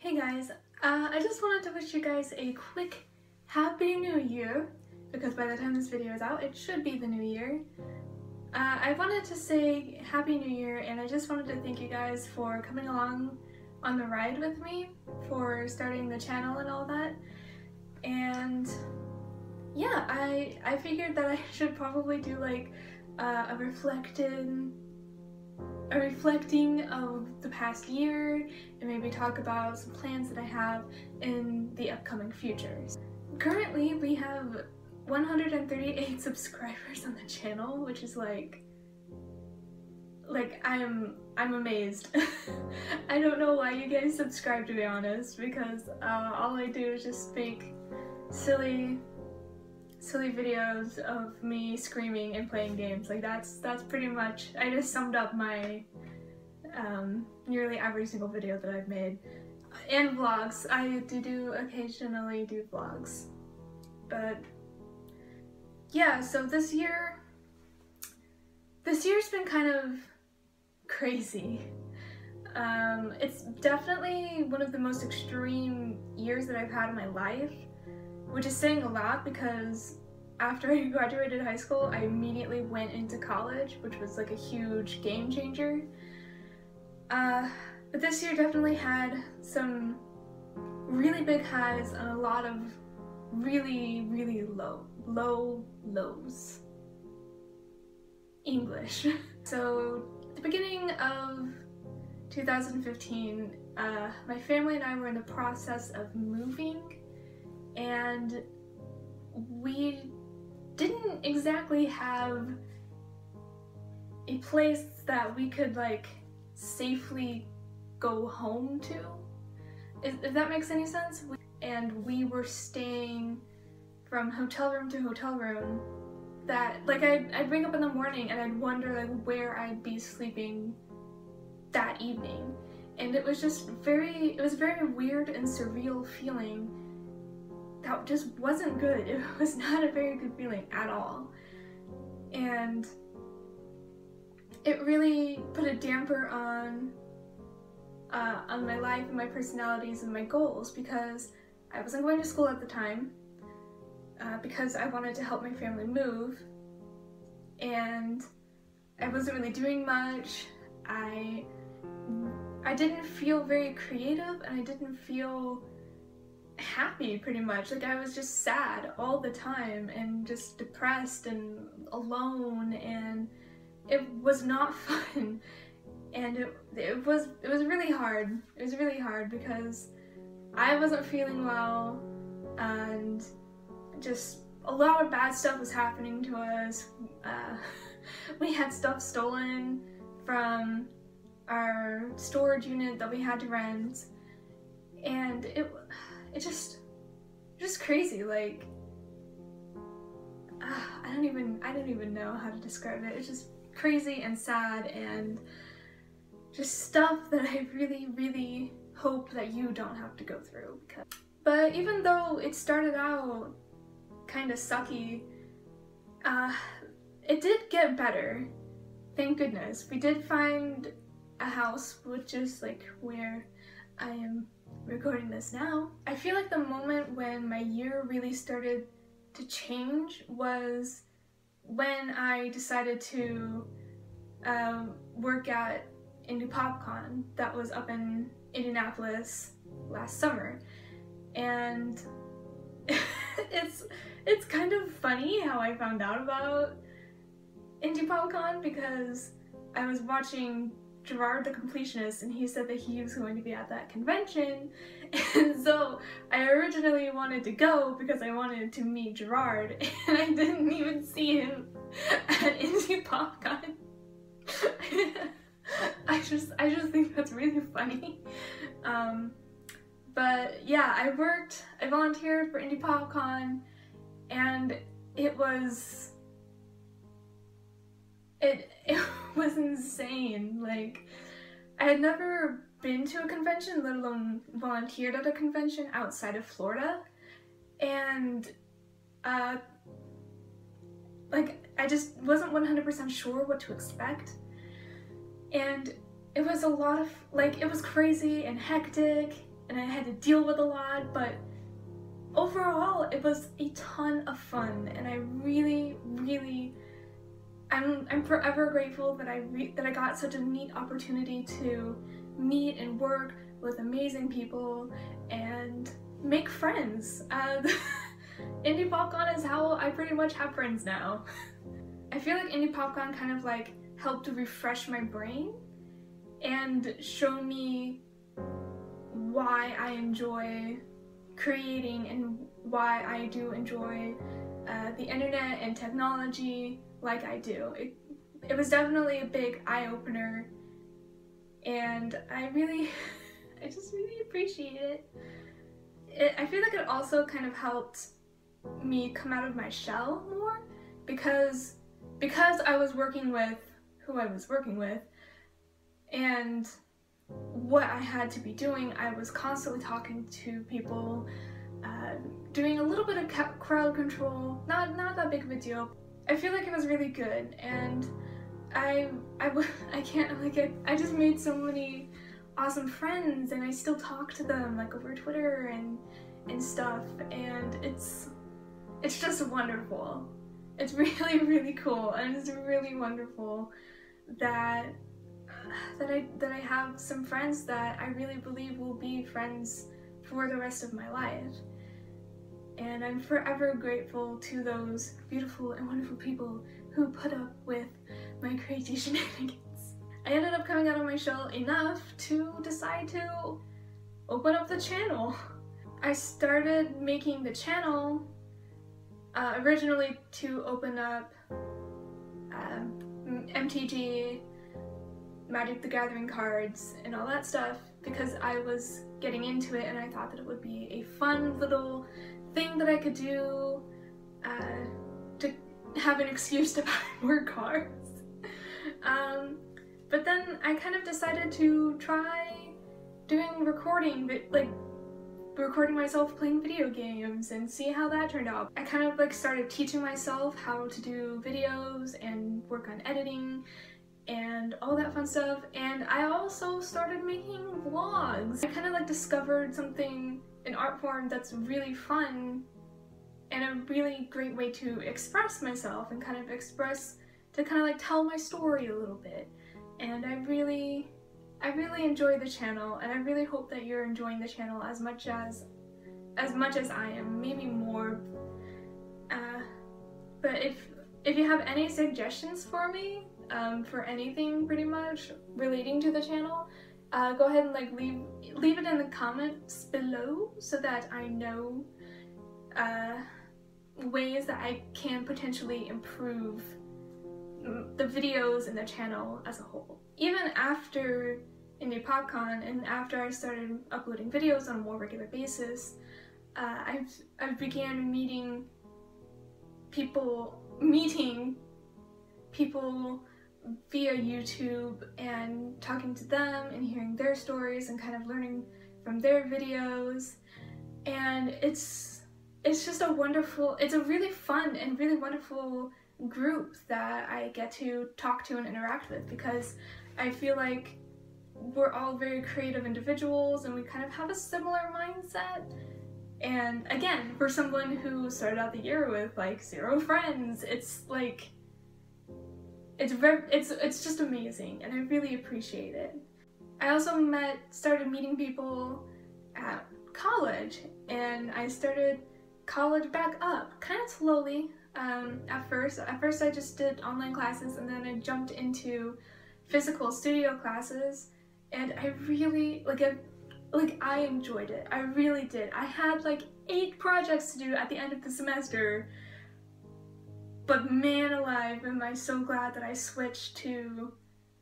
Hey guys, I just wanted to wish you guys a quick Happy New Year, because by the time this video is out, it should be the new year. I wanted to say Happy New Year, and I just wanted to thank you guys for coming along on the ride with me, for starting the channel and all that. And yeah, I figured that I should probably do like a reflecting of the past year, and maybe talk about some plans that I have in the upcoming future. Currently, we have 138 subscribers on the channel, which is like I'm amazed. I don't know why you guys subscribe, to be honest, because all I do is just make silly videos of me screaming and playing games. Like that's pretty much, I just summed up my nearly every single video that I've made. And vlogs. I do occasionally do vlogs. But yeah, so this year's been kind of crazy. It's definitely one of the most extreme years that I've had in my life, which is saying a lot because after I graduated high school, I immediately went into college, which was like a huge game changer. But this year definitely had some really big highs and a lot of really low lows. English. So at the beginning of 2015, my family and I were in the process of moving, and we didn't exactly have a place that we could like safely go home to, if that makes any sense. And we were staying from hotel room to hotel room, that like I'd wake up in the morning and I'd wonder like where I'd be sleeping that evening, and it was just very weird and surreal feeling. That just wasn't good. It was not a very good feeling at all. And it really put a damper on my life and my personalities and my goals, because I wasn't going to school at the time, because I wanted to help my family move, and I wasn't really doing much. I didn't feel very creative, and I didn't feel happy pretty much. Like I was just sad all the time and just depressed and alone, and it was not fun. And it was really hard. It was really hard because I wasn't feeling well, and just a lot of bad stuff was happening to us. We had stuff stolen from our storage unit that we had to rent, and it just crazy. Like I don't even know how to describe it. It's just crazy and sad, and just stuff that I really hope that you don't have to go through. But even though it started out kind of sucky, it did get better. Thank goodness. We did find a house, which is like where I am recording this now. I feel like the moment when my year really started to change was when I decided to work at Indie PopCon that was up in Indianapolis last summer. And it's kind of funny how I found out about Indie PopCon, because I was watching Gerard the Completionist, and he said that he was going to be at that convention, and so I originally wanted to go because I wanted to meet Gerard, and I didn't even see him at Indie PopCon. I just think that's really funny. But yeah, I volunteered for Indie PopCon, and it was insane. Like, I had never been to a convention, let alone volunteered at a convention outside of Florida, and like I just wasn't 100% sure what to expect. And it was a lot of, like, it was crazy and hectic, and I had to deal with a lot, but overall it was a ton of fun, and I really, I'm forever grateful that I got such a neat opportunity to meet and work with amazing people and make friends. Indie PopCon is how I pretty much have friends now. I feel like Indie PopCon kind of like helped to refresh my brain and show me why I enjoy creating and why I do enjoy the internet and technology like I do. It was definitely a big eye-opener, and I just really appreciate it. I feel like it also kind of helped me come out of my shell more, because I was working with who I was working with and what I had to be doing. I was constantly talking to people, doing a little bit of crowd control, not that big of a deal. I feel like it was really good, and I just made so many awesome friends, and I still talk to them like over Twitter and stuff, and it's just wonderful. It's really cool, and it's really wonderful that I have some friends that I really believe will be friends for the rest of my life. And I'm forever grateful to those beautiful and wonderful people who put up with my crazy shenanigans. I ended up coming out of my shell enough to decide to open up the channel. I started making the channel originally to open up MTG, Magic the Gathering cards, and all that stuff, because I was getting into it and I thought that it would be a fun little thing that I could do to have an excuse to buy more cards. But then I kind of decided to try doing recording myself playing video games and see how that turned out. I kind of like started teaching myself how to do videos and work on editing and all that fun stuff, and I also started making vlogs. I kind of like discovered something, an art form that's really fun and a really great way to express myself and kind of like tell my story a little bit. And I really enjoy the channel, and I really hope that you're enjoying the channel as much as I am, maybe more. But if you have any suggestions for me, for anything pretty much relating to the channel, go ahead and like leave it in the comments below so that I know ways that I can potentially improve the videos and the channel as a whole. Even after Indie PopCon and after I started uploading videos on a more regular basis, I began meeting people via YouTube and talking to them and hearing their stories and kind of learning from their videos. And it's just it's a really fun and really wonderful group that I get to talk to and interact with, because I feel like we're all very creative individuals and we kind of have a similar mindset. And again, for someone who started out the year with like 0 friends, it's like it's just amazing, and I really appreciate it. I also started meeting people at college, and I started college back up kind of slowly. At first I just did online classes, and then I jumped into physical studio classes, and I really I enjoyed it. I really did. I had like 8 projects to do at the end of the semester, but man alive, am I so glad that I switched to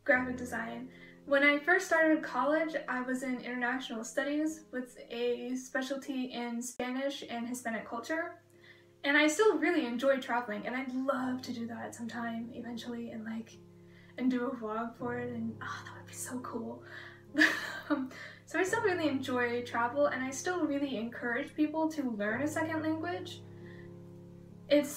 graphic design. When I first started college, I was in international studies with a specialty in Spanish and Hispanic culture, and I still really enjoy traveling, and I'd love to do that sometime eventually and do a vlog for it, and oh, that would be so cool. So I still really enjoy travel, and I still really encourage people to learn a second language. It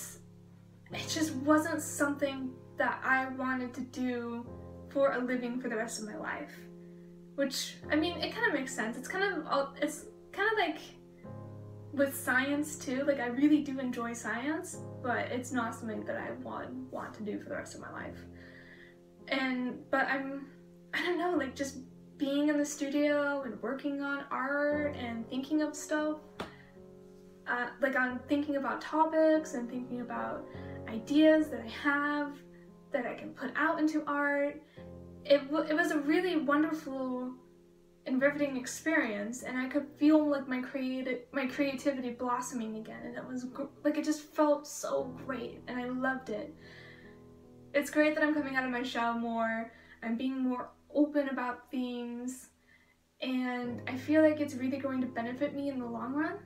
just wasn't something that I wanted to do for a living for the rest of my life. which, I mean, it kind of makes sense. It's kind of like with science too. Like, I really do enjoy science, but it's not something that I want to do for the rest of my life. But I don't know, like, just being in the studio and working on art and thinking of stuff, like I'm thinking about topics and thinking about ideas that I have that I can put out into art. It was a really wonderful and riveting experience, and I could feel like my creativity blossoming again, and it was like, it just felt so great, and I loved it. It's great that I'm coming out of my shell more. I'm being more open about things, and I feel like it's really going to benefit me in the long run.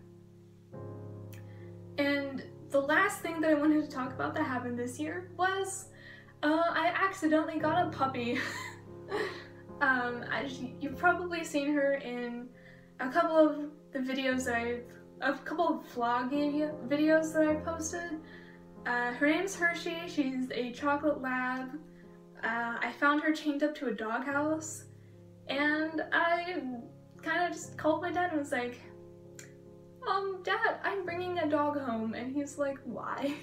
And the last thing that I wanted to talk about that happened this year was I accidentally got a puppy. You've probably seen her in a couple of the videos a couple of vlogging videos that I've posted. Her name's Hershey. She's a chocolate lab. I found her chained up to a doghouse, and I kind of just called my dad and was like, Dad, I'm bringing a dog home. And he's like, why?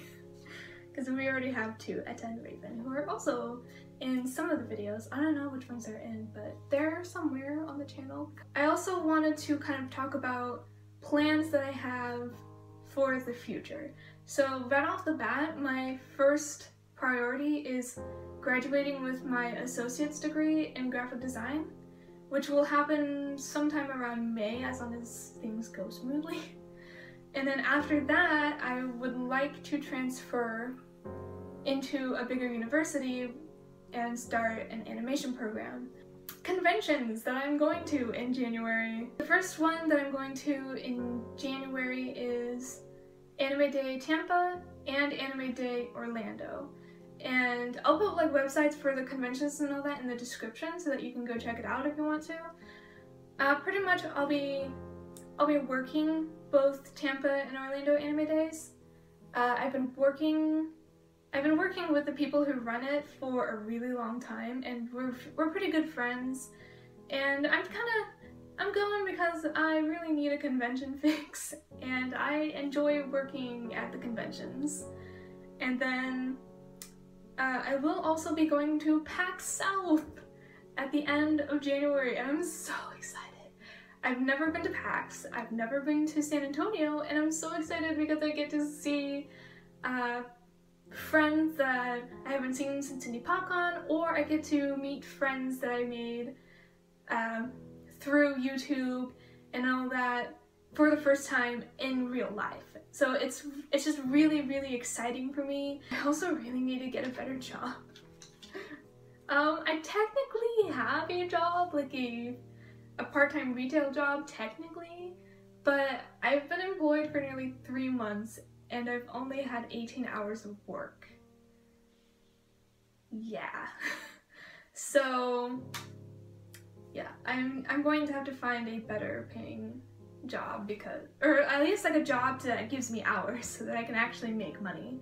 Because we already have two, Etta and Raven, who are also in some of the videos. I don't know which ones they're in, but they're somewhere on the channel. I also wanted to kind of talk about plans that I have for the future. So right off the bat, my first priority is graduating with my associate's degree in graphic design, which will happen sometime around May, as long as things go smoothly. And then after that, I would like to transfer into a bigger university and start an animation program. Conventions that I'm going to in January. The first one that I'm going to in January is Anime Day Tampa and Anime Day Orlando. And I'll put like websites for the conventions and all that in the description so that you can go check it out if you want to. Pretty much I'll be working both Tampa and Orlando Anime Days. I've been working with the people who run it for a really long time, and we're pretty good friends. And I'm going because I really need a convention fix, and I enjoy working at the conventions. And then I will also be going to PAX South at the end of January, and I'm so excited. I've never been to PAX, I've never been to San Antonio, and I'm so excited because I get to see friends that I haven't seen since Indie PopCon, or I get to meet friends that I made through YouTube and all that for the first time in real life. So it's just really, really exciting for me. I also really need to get a better job. I technically have a job, like a part-time retail job technically, but I've been employed for nearly 3 months and I've only had 18 hours of work. Yeah. So yeah, I'm going to have to find a better paying job, or at least like a job that gives me hours so that I can actually make money.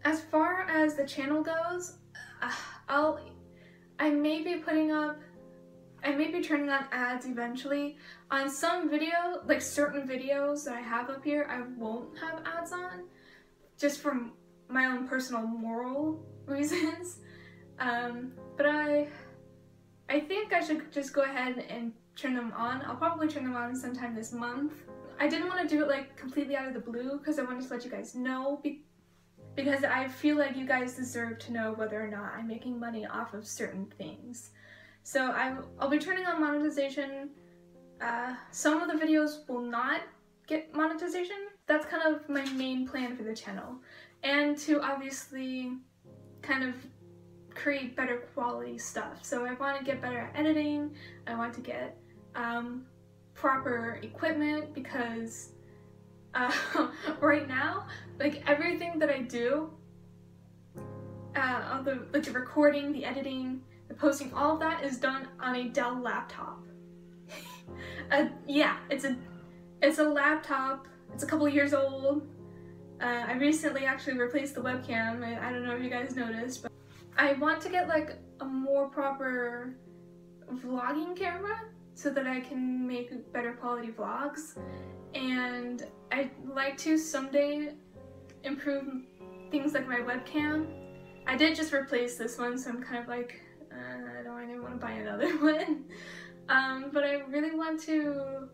As far as the channel goes, I may be turning on ads eventually. On some video, like certain videos that I have up here, I won't have ads on, just for my own personal moral reasons. But I think I should just go ahead and turn them on. I'll probably turn them on sometime this month. I didn't want to do it like completely out of the blue because I wanted to let you guys know, because I feel like you guys deserve to know whether or not I'm making money off of certain things. So I'll be turning on monetization. Some of the videos will not get monetization. That's kind of my main plan for the channel. And to obviously kind of create better quality stuff. So I want to get better at editing. I want to get proper equipment, because right now, like everything that I do, like the recording, the editing, the posting, all of that is done on a Dell laptop. Yeah, it's a laptop. It's a couple years old. I recently actually replaced the webcam. I don't know if you guys noticed, but I want to get like a more proper vlogging camera so that I can make better quality vlogs, and I'd like to someday improve things like my webcam. I did just replace this one, so I'm kind of like, I don't really want to buy another one. But I really want to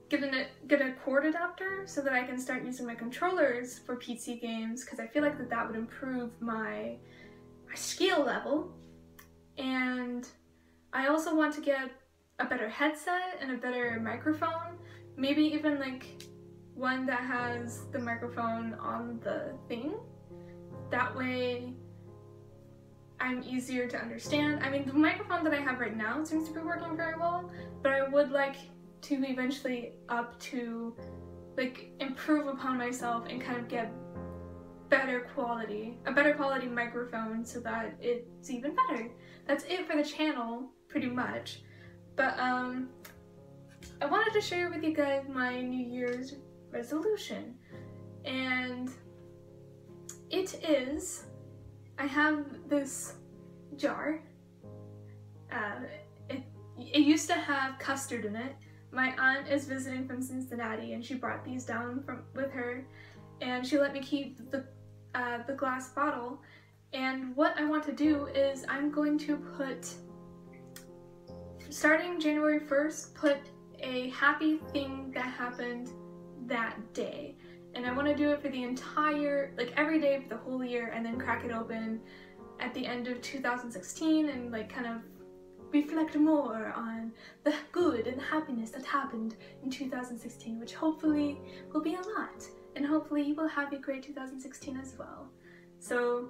get a cord adapter so that I can start using my controllers for PC games, because I feel like that would improve my skill level. And I also want to get a better headset and a better microphone, maybe even like one that has the microphone on the thing. That way I'm easier to understand. I mean, the microphone that I have right now seems to be working very well, but I would like to eventually up to like improve upon myself and kind of get a better quality microphone so that it's even better. That's it for the channel, pretty much. But I wanted to share with you guys my New Year's resolution, and it is, I have this jar. It used to have custard in it. My aunt is visiting from Cincinnati, and she brought these down with her, and she let me keep the glass bottle. And what I want to do is I'm going to put, starting January 1st, put a happy thing that happened that day. And I want to do it for the entire, like every day for the whole year, and then crack it open at the end of 2016 and like kind of reflect more on the good and the happiness that happened in 2016, which hopefully will be a lot. And hopefully you will have a great 2016 as well. So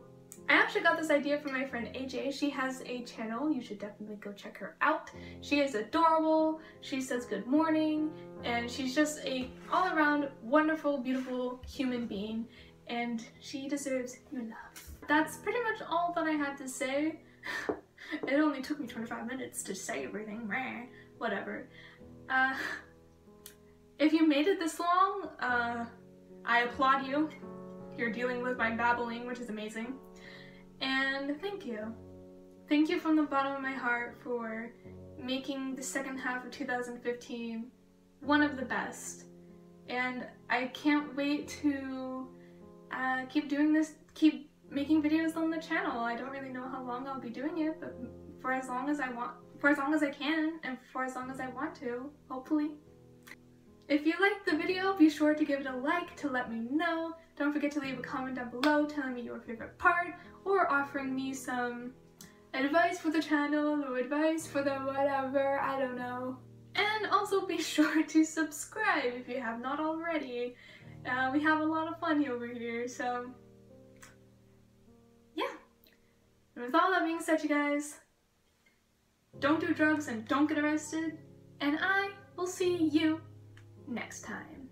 I actually got this idea from my friend AJ. She has a channel. You should definitely go check her out. She is adorable. She says good morning, and she's just a all-around wonderful, beautiful human being, and she deserves your love. That's pretty much all that I had to say. It only took me 25 minutes to say everything. Whatever. If you made it this long, I applaud you. You're dealing with my babbling, which is amazing. And thank you. Thank you from the bottom of my heart for making the second half of 2015 one of the best. And I can't wait to keep doing this, keep making videos on the channel. I don't really know how long I'll be doing it, but for as long as I can, and for as long as I want to, hopefully. If you liked the video, be sure to give it a like to let me know. Don't forget to leave a comment down below telling me your favorite part, or offering me some advice for the channel, or advice for the whatever, I don't know. And also be sure to subscribe if you have not already. We have a lot of fun over here, so yeah. And with all that being said, you guys, don't do drugs and don't get arrested, and I will see you next time.